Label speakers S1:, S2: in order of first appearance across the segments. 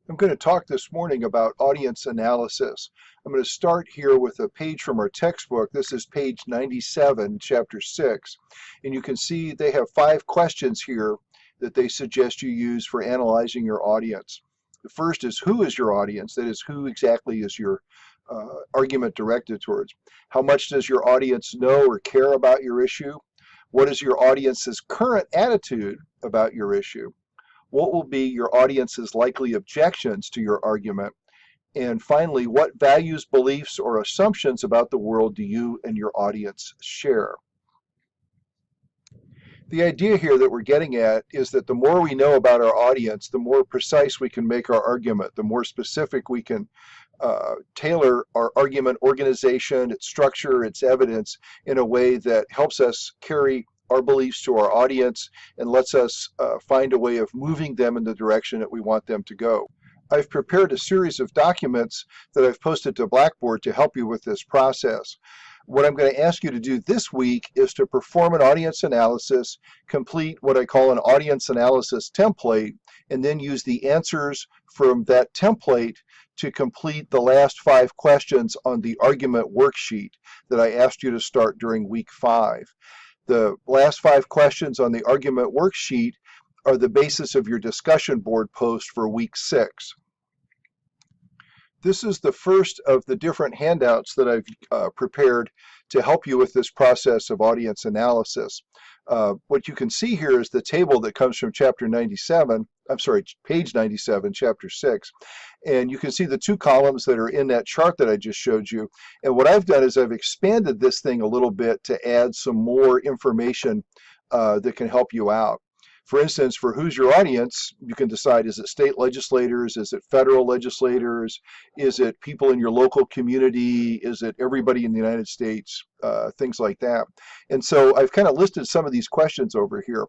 S1: I'm going to talk this morning about audience analysis. I'm going to start here with a page from our textbook. This is page 97, chapter 6. And you can see they have 5 questions here that they suggest you use for analyzing your audience. The first is, who is your audience? That is, who exactly is your argument directed towards? How much does your audience know or care about your issue? What is your audience's current attitude about your issue? What will be your audience's likely objections to your argument? And finally, what values, beliefs, or assumptions about the world do you and your audience share? The idea here that we're getting at is that the more we know about our audience, the more precise we can make our argument, the more specific we can tailor our argument organization, its structure, its evidence in a way that helps us carry our beliefs to our audience and lets us find a way of moving them in the direction that we want them to go. I've prepared a series of documents that I've posted to Blackboard to help you with this process. What I'm going to ask you to do this week is to perform an audience analysis, complete what I call an audience analysis template, and then use the answers from that template to complete the last 5 questions on the argument worksheet that I asked you to start during week 5. The last 5 questions on the argument worksheet are the basis of your discussion board post for week 6. This is the first of the different handouts that I've prepared to help you with this process of audience analysis. What you can see here is the table that comes from page 97, chapter 6. And you can see the 2 columns that are in that chart that I just showed you. And what I've done is I've expanded this thing a little bit to add some more information that can help you out. For instance, for who's your audience, you can decide, is it state legislators, is it federal legislators, is it people in your local community, is it everybody in the United States, things like that. And so I've kind of listed some of these questions over here.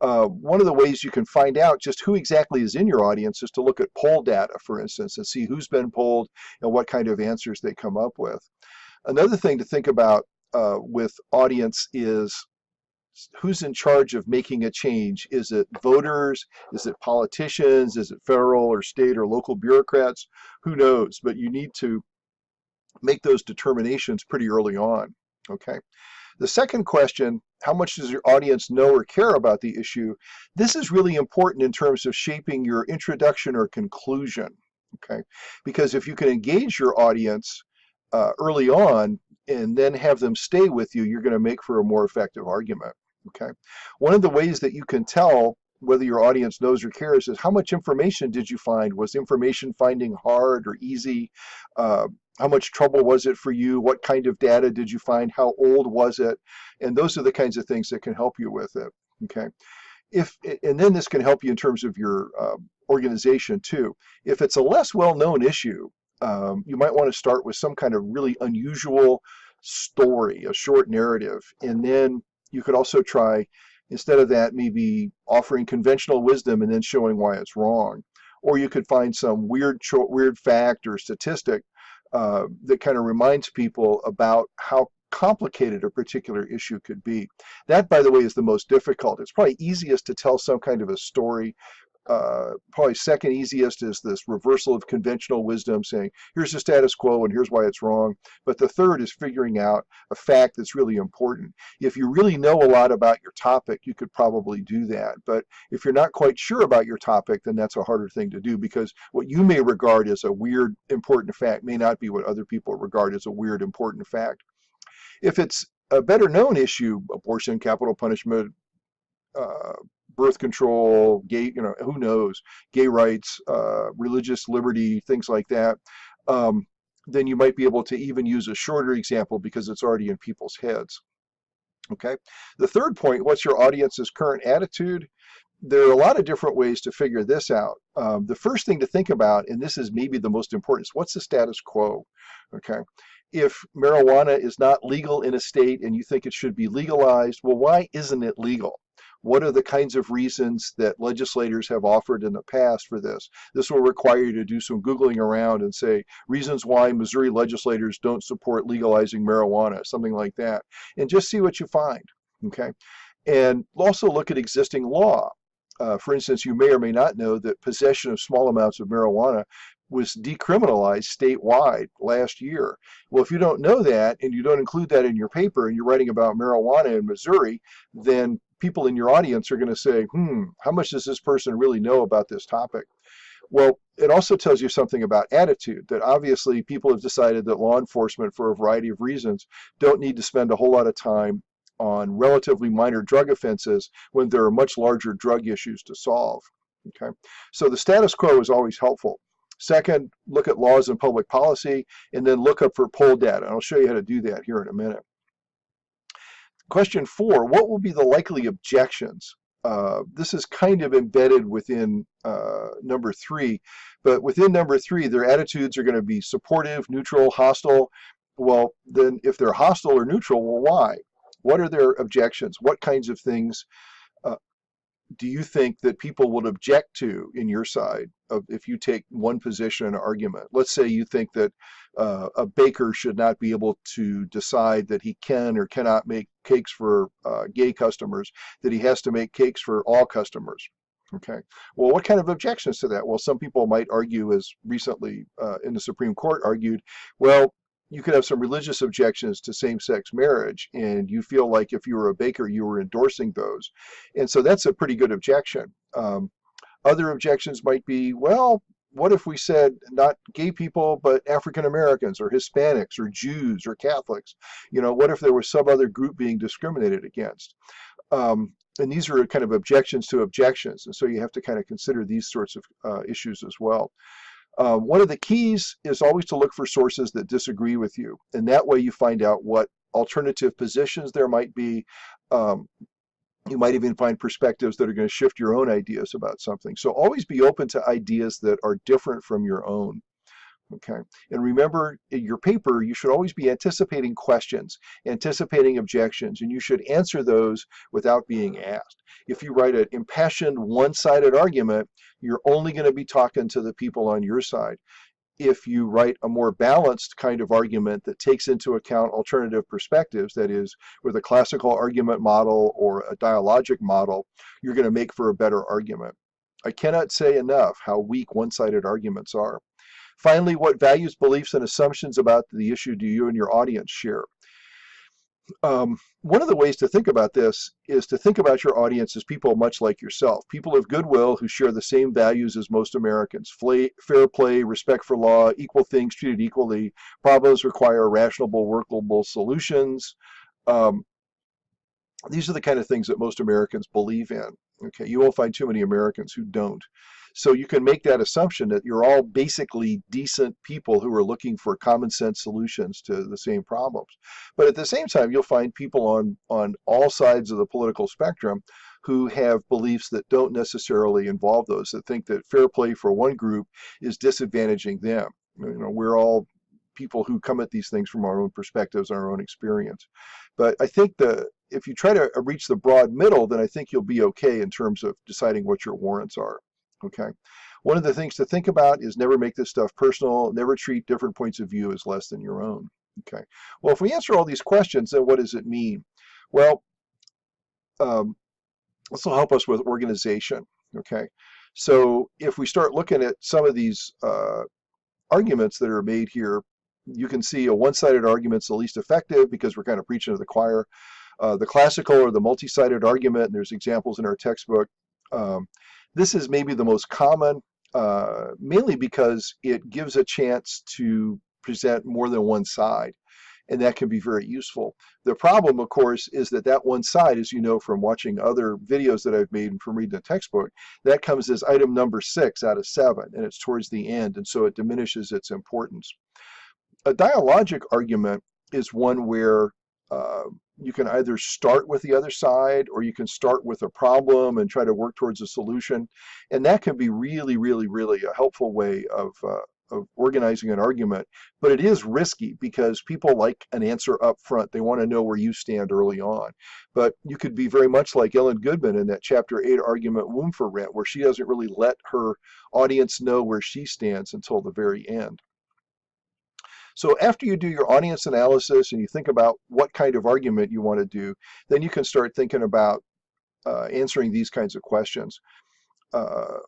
S1: One of the ways you can find out just who exactly is in your audience is to look at poll data, for instance, and see who's been polled and what kind of answers they come up with. Another thing to think about with audience is who's in charge of making a change. Is it voters? Is it politicians? Is it federal or state or local bureaucrats? Who knows? But you need to make those determinations pretty early on. Okay. The second question, how much does your audience know or care about the issue? This is really important in terms of shaping your introduction or conclusion. Okay. Because if you can engage your audience early on and then have them stay with you, you're going to make for a more effective argument. Okay. One of the ways that you can tell whether your audience knows or cares is how much information did you find? Was information finding hard or easy? How much trouble was it for you? What kind of data did you find? How old was it? And those are the kinds of things that can help you with it. Okay. And then this can help you in terms of your organization too. If it's a less well-known issue, you might want to start with some kind of really unusual story, a short narrative, and then you could also try, instead of that, maybe offering conventional wisdom and then showing why it's wrong. Or you could find some weird fact or statistic that kind of reminds people about how complicated a particular issue could be. That, by the way, is the most difficult. It's probably easiest to tell some kind of a story. Probably second easiest is this reversal of conventional wisdom, saying here's the status quo and here's why it's wrong. But the third is figuring out a fact that's really important. If you really know a lot about your topic, you could probably do that. But if you're not quite sure about your topic, then that's a harder thing to do, because what you may regard as a weird important fact may not be what other people regard as a weird important fact. If it's a better known issue, abortion, capital punishment, birth control, gay, who knows, gay rights, religious liberty, things like that, then you might be able to even use a shorter example because it's already in people's heads. Okay. The third point, what's your audience's current attitude? There are a lot of different ways to figure this out. The first thing to think about, and this is maybe the most important, is what's the status quo? Okay. If marijuana is not legal in a state and you think it should be legalized, well, why isn't it legal? What are the kinds of reasons that legislators have offered in the past for this? This will require you to do some Googling around and say reasons why Missouri legislators don't support legalizing marijuana, something like that, and just see what you find. Okay. And also look at existing law. For instance, you may or may not know that possession of small amounts of marijuana was decriminalized statewide last year. Well, if you don't know that and you don't include that in your paper and you're writing about marijuana in Missouri, then people in your audience are going to say, how much does this person really know about this topic? Well, it also tells you something about attitude, that obviously people have decided that law enforcement, for a variety of reasons, don't need to spend a whole lot of time on relatively minor drug offenses when there are much larger drug issues to solve. Okay, so the status quo is always helpful. Second, look at laws and public policy, and then look up for poll data. I'll show you how to do that here in a minute. Question 4, what will be the likely objections? This is kind of embedded within number 3, but within number 3, their attitudes are going to be supportive, neutral, hostile. Well, then if they're hostile or neutral, well, why? What are their objections? What kinds of things do you think that people would object to in your side of if you take one position in an argument? Let's say you think that a baker should not be able to decide that he can or cannot make cakes for gay customers, that he has to make cakes for all customers. Okay, well, what kind of objections to that? Well, some people might argue, as recently in the Supreme Court argued, well, you could have some religious objections to same-sex marriage, and you feel like if you were a baker, you were endorsing those. And so that's a pretty good objection. Other objections might be, well, what if we said not gay people, but African Americans or Hispanics or Jews or Catholics? You know, what if there was some other group being discriminated against? And these are kind of objections to objections. And so you have to kind of consider these sorts of issues as well. One of the keys is always to look for sources that disagree with you. And that way you find out what alternative positions there might be. You might even find perspectives that are going to shift your own ideas about something. So always be open to ideas that are different from your own. Okay, and remember, in your paper, you should always be anticipating questions, anticipating objections, and you should answer those without being asked. If you write an impassioned, one-sided argument, you're only going to be talking to the people on your side. If you write a more balanced kind of argument that takes into account alternative perspectives, that is, with a classical argument model or a dialogic model, you're going to make for a better argument. I cannot say enough how weak one-sided arguments are. Finally, what values, beliefs, and assumptions about the issue do you and your audience share? One of the ways to think about this is to think about your audience as people much like yourself, people of goodwill who share the same values as most Americans: fair play, respect for law, equal things treated equally, problems require rational, workable solutions. These are the kind of things that most Americans believe in. Okay, you won't find too many Americans who don't. So you can make that assumption that you're all basically decent people who are looking for common sense solutions to the same problems. But at the same time, you'll find people on all sides of the political spectrum who have beliefs that don't necessarily involve those, that think that fair play for one group is disadvantaging them. You know, we're all people who come at these things from our own perspectives, our own experience. But I think if you try to reach the broad middle, then I think you'll be okay in terms of deciding what your warrants are. Okay. One of the things to think about is never make this stuff personal, never treat different points of view as less than your own. Okay. Well, if we answer all these questions, then what does it mean? Well, this will help us with organization. Okay. So if we start looking at some of these arguments that are made here, you can see a one-sided argument's the least effective because we're kind of preaching to the choir. The classical or the multi-sided argument, and there's examples in our textbook. This is maybe the most common, mainly because it gives a chance to present more than one side, and that can be very useful. The problem, of course, is that one side, as you know from watching other videos that I've made and from reading the textbook, that comes as item number 6 out of 7, and it's towards the end, and so it diminishes its importance. A dialogic argument is one where you can either start with the other side or you can start with a problem and try to work towards a solution. And that can be really, really, really a helpful way of organizing an argument. But it is risky because people like an answer up front. They want to know where you stand early on. But you could be very much like Ellen Goodman in that Chapter 8 argument, Womb for Rent, where she doesn't really let her audience know where she stands until the very end. So after you do your audience analysis and you think about what kind of argument you want to do, then you can start thinking about answering these kinds of questions. uh,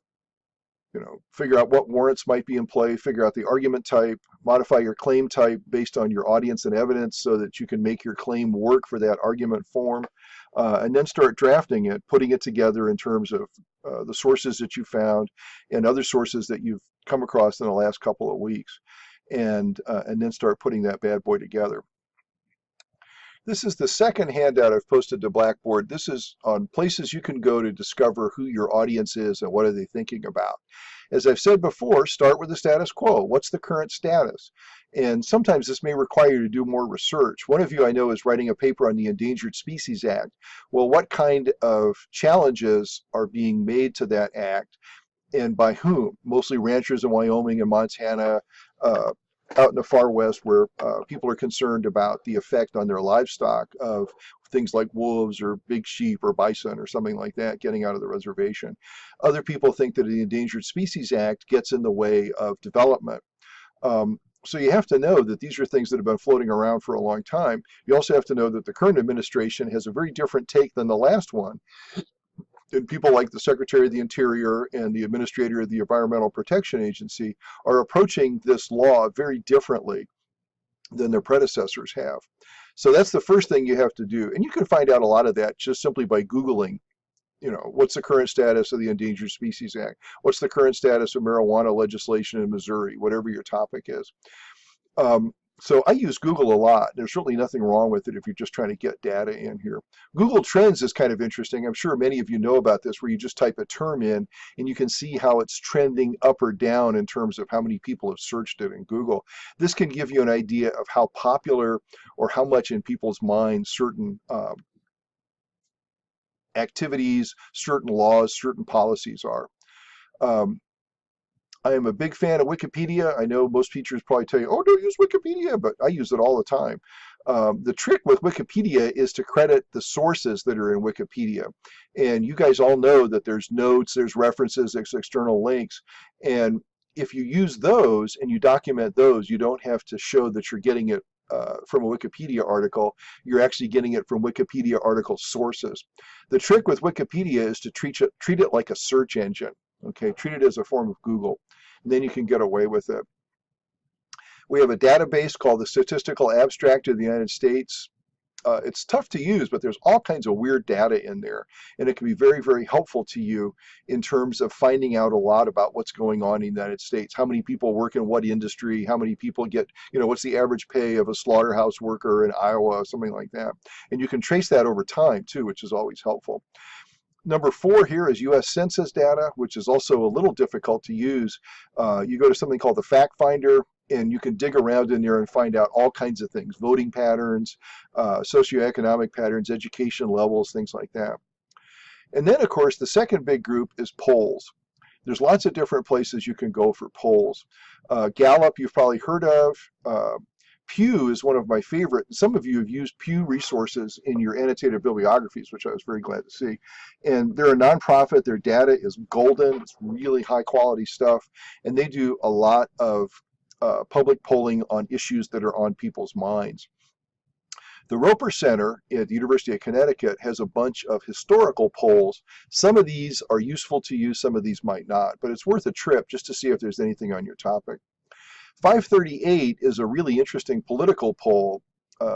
S1: figure out what warrants might be in play, figure out the argument type, modify your claim type based on your audience and evidence so that you can make your claim work for that argument form, and then start drafting it, putting it together in terms of the sources that you found and other sources that you've come across in the last couple of weeks, and then start putting that bad boy together. This is the second handout I've posted to Blackboard. This is on places you can go to discover who your audience is and what are they thinking about. As I've said before, start with the status quo. What's the current status? And sometimes this may require you to do more research. One of you I know is writing a paper on the Endangered Species Act. Well, what kind of challenges are being made to that act and by whom? Mostly ranchers in Wyoming and Montana, out in the far west, where people are concerned about the effect on their livestock of things like wolves or big sheep or bison or something like that getting out of the reservation. Other people think that the Endangered Species Act gets in the way of development. So you have to know that these are things that have been floating around for a long time. You also have to know that the current administration has a very different take than the last one. And people like the Secretary of the Interior and the Administrator of the Environmental Protection Agency are approaching this law very differently than their predecessors have. So that's the first thing you have to do. And you can find out a lot of that just simply by Googling, what's the current status of the Endangered Species Act? What's the current status of marijuana legislation in Missouri, whatever your topic is. So I use Google a lot. There's really nothing wrong with it if you're just trying to get data in here. Google Trends is kind of interesting. I'm sure many of you know about this, where you just type a term in and you can see how it's trending up or down in terms of how many people have searched it in Google. This can give you an idea of how popular or how much in people's minds certain activities, certain laws, certain policies are. I am a big fan of Wikipedia. I know most teachers probably tell you, oh, don't use Wikipedia, but I use it all the time. The trick with Wikipedia is to credit the sources that are in Wikipedia. And you guys all know that there's notes, there's references, there's external links. And if you use those and you document those, you don't have to show that you're getting it from a Wikipedia article. You're actually getting it from Wikipedia article sources. The trick with Wikipedia is to treat it like a search engine. Okay, treat it as a form of Google, and then you can get away with it. We have a database called the Statistical Abstract of the United States. It's tough to use, but there's all kinds of weird data in there, and it can be very, very helpful to you in terms of finding out a lot about what's going on in the United States. How many people work in what industry? How many people get, what's the average pay of a slaughterhouse worker in Iowa, something like that. And you can trace that over time too, which is always helpful. Number 4 here is U.S. Census data, which is also a little difficult to use. You go to something called the Fact Finder, and you can dig around in there and find out all kinds of things, voting patterns, socioeconomic patterns, education levels, things like that. And then, of course, the second big group is polls. There's lots of different places you can go for polls. Gallup, you've probably heard of. Pew is one of my favorite. Some of you have used Pew resources in your annotated bibliographies, which I was very glad to see. And they're a nonprofit. Their data is golden. It's really high quality stuff. And they do a lot of public polling on issues that are on people's minds. The Roper Center at the University of Connecticut has a bunch of historical polls. Some of these are useful to you, some of these might not, but it's worth a trip just to see if there's anything on your topic. 538 is a really interesting political poll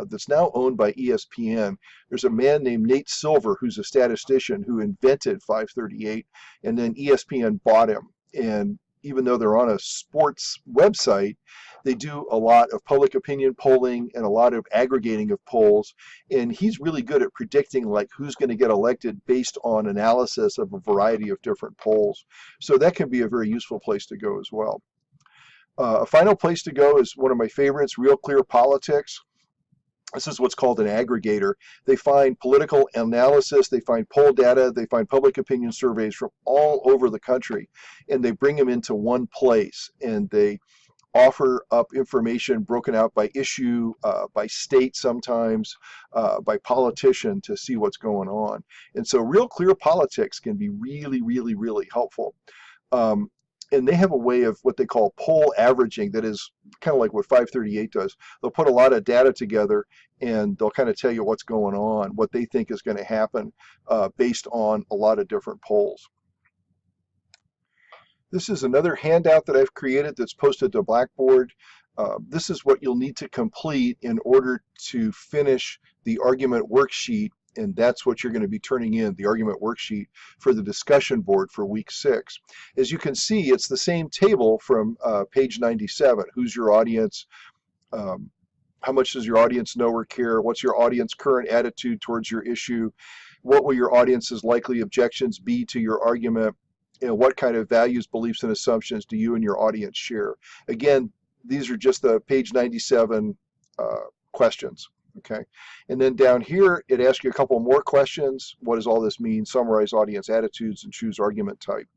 S1: that's now owned by ESPN. There's a man named Nate Silver who's a statistician who invented 538, and then ESPN bought him. And even though they're on a sports website, they do a lot of public opinion polling and a lot of aggregating of polls. And he's really good at predicting like who's going to get elected based on analysis of a variety of different polls. So that can be a very useful place to go as well. A final place to go is one of my favorites, Real Clear Politics. This is what's called an aggregator. They find political analysis, they find poll data, they find public opinion surveys from all over the country, and they bring them into one place, and they offer up information broken out by issue, by state sometimes, by politician to see what's going on. And so Real Clear Politics can be really, really, really helpful. And they have a way of what they call poll averaging that is kind of like what 538 does. They'll put a lot of data together and they'll kind of tell you what's going on, what they think is going to happen based on a lot of different polls. This is another handout that I've created that's posted to Blackboard. This is what you'll need to complete in order to finish the argument worksheet, and that's what you're going to be turning in, the argument worksheet for the discussion board for week 6. As you can see, it's the same table from page 97. Who's your audience? How much does your audience know or care? What's your audience current attitude towards your issue? What will your audience's likely objections be to your argument? And what kind of values, beliefs, and assumptions do you and your audience share? Again, these are just the page 97 questions, okay? And then down here, it asks you a couple more questions. What does all this mean? Summarize audience attitudes and choose argument type.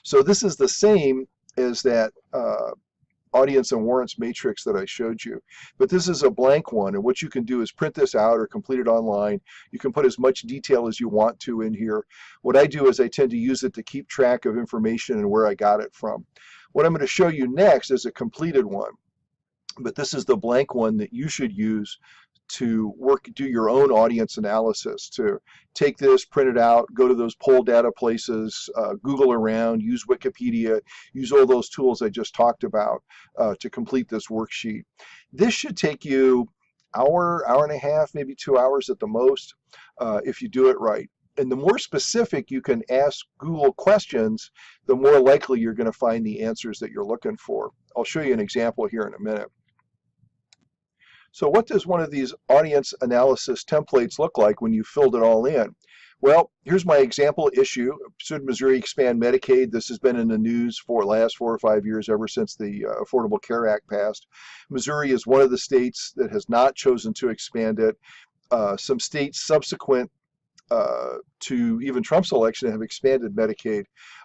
S1: So this is the same as that audience and warrants matrix that I showed you, but this is a blank one, and what you can do is print this out or complete it online. You can put as much detail as you want to in here. What I do is I tend to use it to keep track of information and where I got it from. What I'm going to show you next is a completed one, but this is the blank one that you should use to do your own audience analysis, to take this, print it out, go to those poll data places, Google around, use Wikipedia, use all those tools I just talked about to complete this worksheet. This should take you hour and a half, maybe 2 hours at the most, if you do it right. And the more specific you can ask Google questions, the more likely you're going to find the answers that you're looking for. I'll show you an example here in a minute. So what does one of these audience analysis templates look like when you filled it all in? Well, here's my example issue. Should Missouri expand Medicaid? This has been in the news for the last 4 or 5 years, ever since the Affordable Care Act passed. Missouri is one of the states that has not chosen to expand it. Some states subsequent to even Trump's election have expanded Medicaid,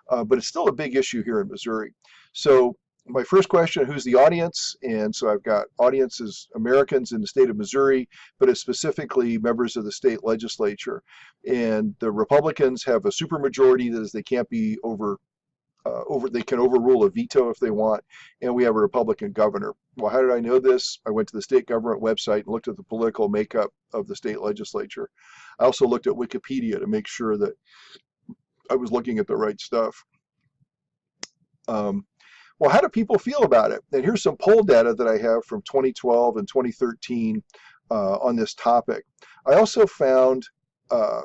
S1: but it's still a big issue here in Missouri. So my first question, who's the audience? And so I've got audiences, Americans in the state of Missouri, but it's specifically members of the state legislature. And the Republicans have a supermajority, that is, they can't be they can overrule a veto if they want, and we have a Republican governor. Well, how did I know this? I went to the state government website and looked at the political makeup of the state legislature. I also looked at Wikipedia to make sure that I was looking at the right stuff. Well, how do people feel about it? And here's some poll data that I have from 2012 and 2013 on this topic. I also found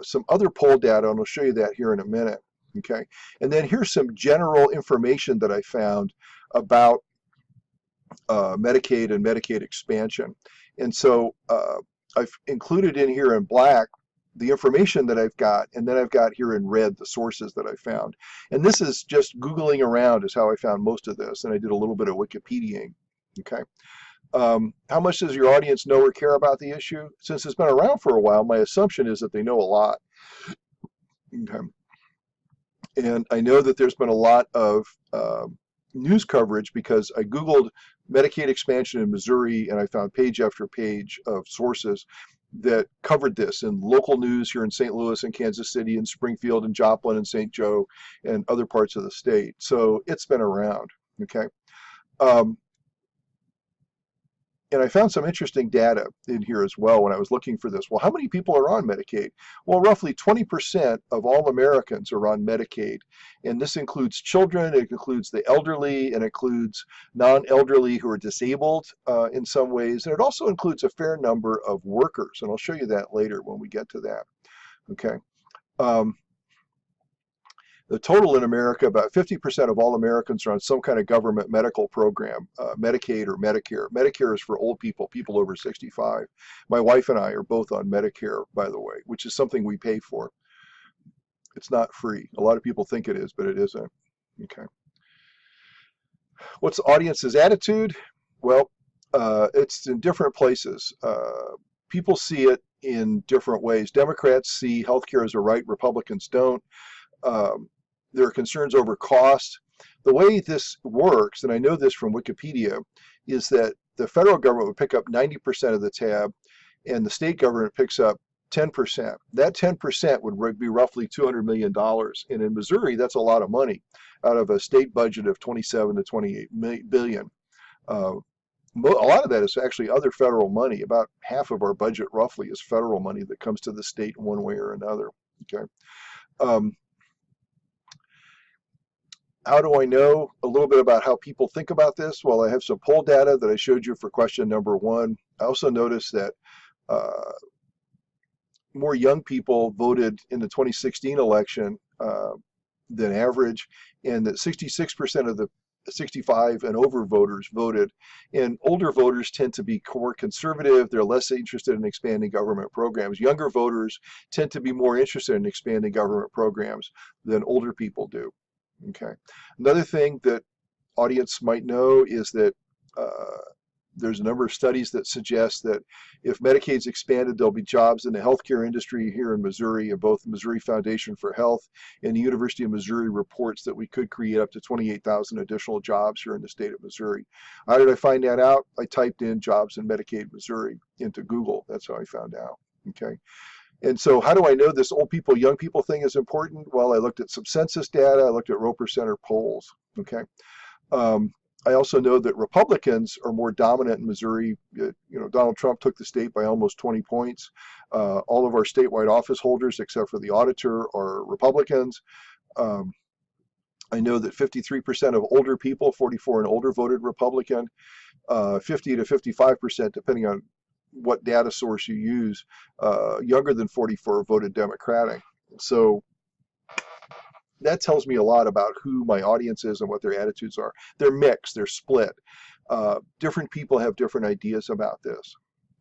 S1: some other poll data, and I'll show you that here in a minute. Okay, and then here's some general information that I found about Medicaid and Medicaid expansion. And so I've included in here in black the information that I've got, and then I've got here in red the sources that I found. And this is just Googling around is how I found most of this, and I did a little bit of Wikipediaing. Okay. How much does your audience know or care about the issue? Since it's been around for a while, my assumption is that they know a lot. Okay. And I know that there's been a lot of news coverage because I Googled Medicaid expansion in Missouri, and I found page after page of sources that covered this in local news here in St. Louis and Kansas City and Springfield and Joplin and St. Joe and other parts of the state. So it's been around, okay? And I found some interesting data in here as well when I was looking for this. Well, how many people are on Medicaid? Well, roughly 20% of all Americans are on Medicaid. And this includes children, it includes the elderly, and it includes non-elderly who are disabled in some ways. And it also includes a fair number of workers. And I'll show you that later when we get to that. Okay. The total in America, about 50% of all Americans are on some kind of government medical program, Medicaid or Medicare. Medicare is for old people, people over 65. My wife and I are both on Medicare, by the way, which is something we pay for. It's not free. A lot of people think it is, but it isn't. Okay. What's the audience's attitude? Well, it's in different places. People see it in different ways. Democrats see healthcare as a right, Republicans don't. There are concerns over cost. The way this works, and I know this from Wikipedia, is that the federal government would pick up 90% of the tab, and the state government picks up 10%. That 10% would be roughly $200 million. And in Missouri, that's a lot of money out of a state budget of 27 to 28 billion. A lot of that is actually other federal money. About half of our budget roughly is federal money that comes to the state in one way or another. Okay. How do I know a little bit about how people think about this? Well, I have some poll data that I showed you for question number 1. I also noticed that uh, more young people voted in the 2016 election than average, and that 66% of the 65 and over voters voted. And older voters tend to be more conservative. They're less interested in expanding government programs. Younger voters tend to be more interested in expanding government programs than older people do. Okay. Another thing that audience might know is that there's a number of studies that suggest that if Medicaid's expanded, there'll be jobs in the healthcare industry here in Missouri, and both the Missouri Foundation for Health and the University of Missouri reports that we could create up to 28,000 additional jobs here in the state of Missouri. How did I find that out? I typed in jobs in Medicaid Missouri into Google. That's how I found out. Okay. And so how do I know this old people, young people thing is important? Well, I looked at some census data. I looked at Roper Center polls. Okay. I also know that Republicans are more dominant in Missouri. Donald Trump took the state by almost 20 points. All of our statewide office holders, except for the auditor, are Republicans. Um, I know that 53% of older people, 44 and older, voted Republican. 50 to 55%, depending on what data source you use, younger than 44 voted Democratic. So that tells me a lot about who my audience is and what their attitudes are. They're mixed, they're split. Different people have different ideas about this.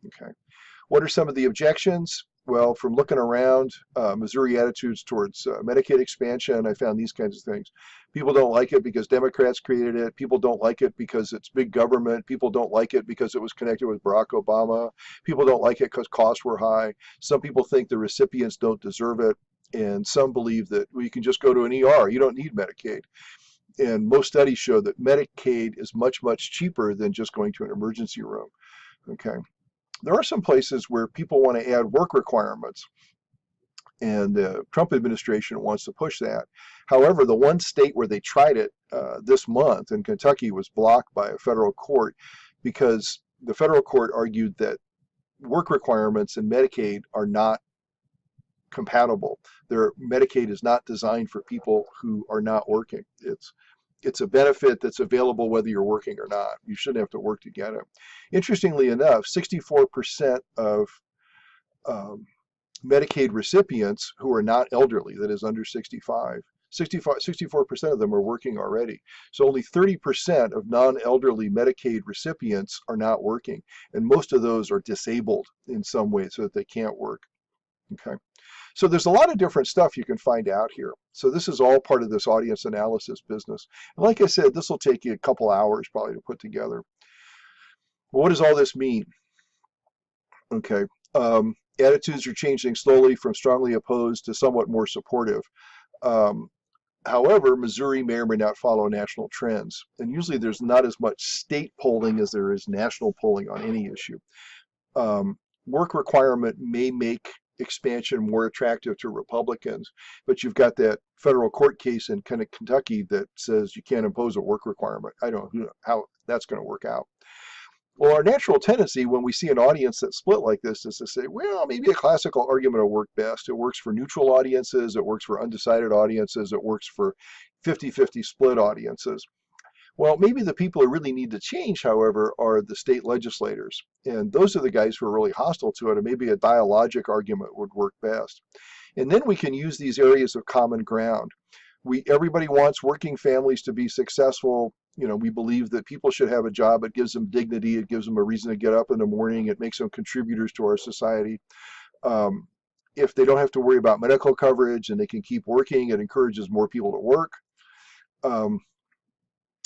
S1: Okay. What are some of the objections? Well, from looking around, Missouri attitudes towards Medicaid expansion, I found these kinds of things. People don't like it because Democrats created it. People don't like it because it's big government. People don't like it because it was connected with Barack Obama. People don't like it because costs were high. Some people think the recipients don't deserve it. And some believe that you can just go to an ER. You don't need Medicaid. And most studies show that Medicaid is much, much cheaper than just going to an emergency room. Okay. There are some places where people want to add work requirements, and the Trump administration wants to push that. However, the one state where they tried it this month in Kentucky was blocked by a federal court because the federal court argued that work requirements in Medicaid are not compatible. Medicaid is not designed for people who are not working. It's a benefit that's available whether you're working or not. You shouldn't have to work to get it. Interestingly enough, 64% of Medicaid recipients who are not elderly, that is under 64% of them are working already. So only 30% of non-elderly Medicaid recipients are not working. And most of those are disabled in some way so that they can't work. Okay. So there's a lot of different stuff you can find out here. So this is all part of this audience analysis business. And like I said, this will take you a couple hours probably to put together. Well, what does all this mean? Okay. Attitudes are changing slowly from strongly opposed to somewhat more supportive. However, Missouri may or may not follow national trends. And usually there's not as much state polling as there is national polling on any issue. Work requirement may make expansion more attractive to Republicans, but you've got that federal court case in Kentucky that says you can't impose a work requirement. I don't know how that's going to work out. Well, our natural tendency when we see an audience that's split like this is to say, well, maybe a classical argument will work best. It works for neutral audiences, it works for undecided audiences, it works for 50-50 split audiences. Well, maybe the people who really need to change, however, are the state legislators. And those are the guys who are really hostile to it, and maybe a dialogic argument would work best. And then we can use these areas of common ground. Everybody wants working families to be successful. We believe that people should have a job. It gives them dignity. It gives them a reason to get up in the morning. It makes them contributors to our society. If they don't have to worry about medical coverage and they can keep working, it encourages more people to work.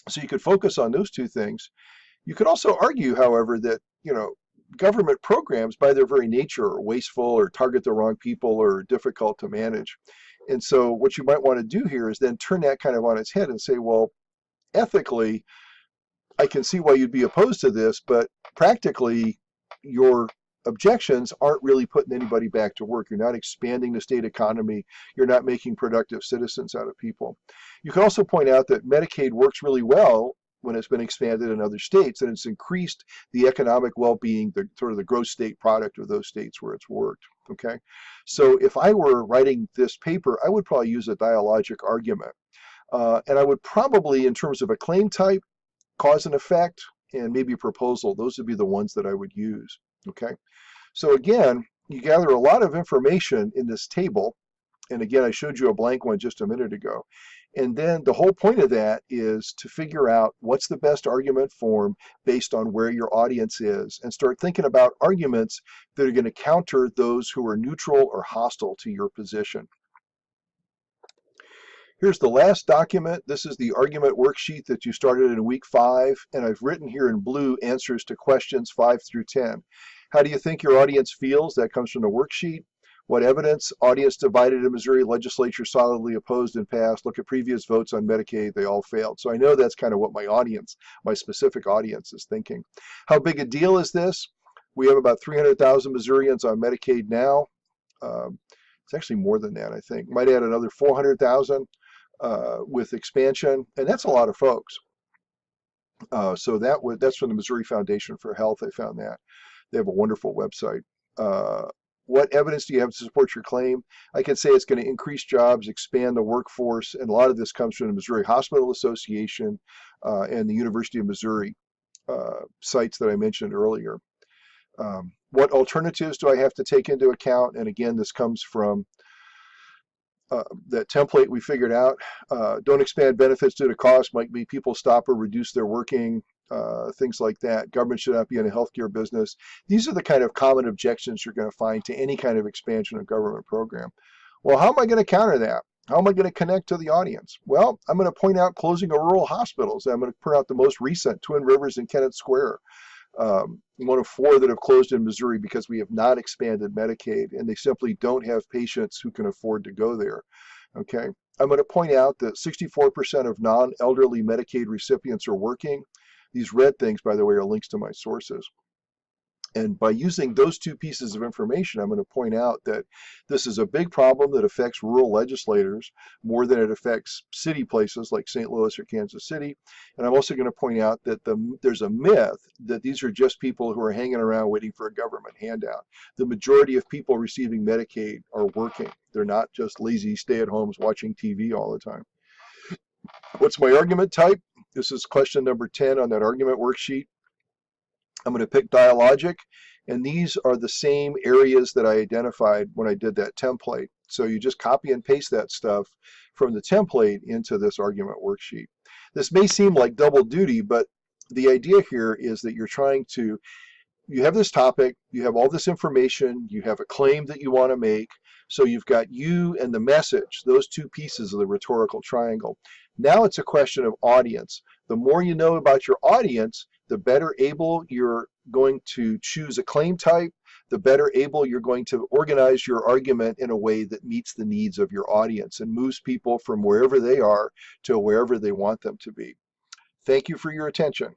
S1: So you could focus on those two things. You could also argue, however, that government programs by their very nature are wasteful or target the wrong people or difficult to manage. And so what you might want to do here is then turn that kind of on its head and say, well, ethically, I can see why you'd be opposed to this, but practically your objections aren't really putting anybody back to work. You're not expanding the state economy. You're not making productive citizens out of people. You can also point out that Medicaid works really well when it's been expanded in other states, and it's increased the economic well-being, the sort of the gross state product of those states where it's worked. Okay, so if I were writing this paper, I would probably use a dialogic argument. And I would probably, in terms of a claim type, cause and effect, and maybe proposal, those would be the ones that I would use. Okay. So again, you gather a lot of information in this table. And again, I showed you a blank one just a minute ago. And then the whole point of that is to figure out what's the best argument form based on where your audience is, and start thinking about arguments that are going to counter those who are neutral or hostile to your position. Here's the last document. This is the argument worksheet that you started in week 5, and I've written here in blue answers to questions 5 through 10. How do you think your audience feels? That comes from the worksheet. What evidence? Audience divided in Missouri, legislature solidly opposed and passed. Look at previous votes on Medicaid, they all failed. So I know that's kind of what my audience, my specific audience is thinking. How big a deal is this? We have about 300,000 Missourians on Medicaid now. It's actually more than that, I think. Might add another 400,000 with expansion, and that's a lot of folks. So that's from the Missouri Foundation for Health. I found that. They have a wonderful website. What evidence do you have to support your claim? I can say it's going to increase jobs, expand the workforce, and a lot of this comes from the Missouri Hospital Association and the University of Missouri sites that I mentioned earlier. What alternatives do I have to take into account? And again, this comes from that template we figured out. Don't expand benefits due to cost, might be people stop or reduce their working, things like that. Government should not be in a healthcare business. These are the kind of common objections you're going to find to any kind of expansion of government program. Well, how am I going to counter that? How am I going to connect to the audience? Well, I'm going to point out closing of rural hospitals. I'm going to point out the most recent, Twin Rivers and Kennett Square. One of 4 that have closed in Missouri because we have not expanded Medicaid, and they simply don't have patients who can afford to go there. Okay, I'm going to point out that 64% of non-elderly Medicaid recipients are working. These red things, by the way, are links to my sources. And by using those 2 pieces of information, I'm going to point out that this is a big problem that affects rural legislators more than it affects city places like St. Louis or Kansas City. And I'm also going to point out that there's a myth that these are just people who are hanging around waiting for a government handout. The majority of people receiving Medicaid are working. They're not just lazy stay-at-homes watching TV all the time. What's my argument type? This is question number 10 on that argument worksheet. I'm going to pick dialogic, and these are the same areas that I identified when I did that template. So you just copy and paste that stuff from the template into this argument worksheet. This may seem like double duty, but the idea here is that you're trying to, you have this topic, you have all this information, you have a claim that you want to make, so you've got you and the message, those 2 pieces of the rhetorical triangle. Now it's a question of audience. The more you know about your audience, the better able you're going to choose a claim type, the better able you're going to organize your argument in a way that meets the needs of your audience and moves people from wherever they are to wherever they want them to be. Thank you for your attention.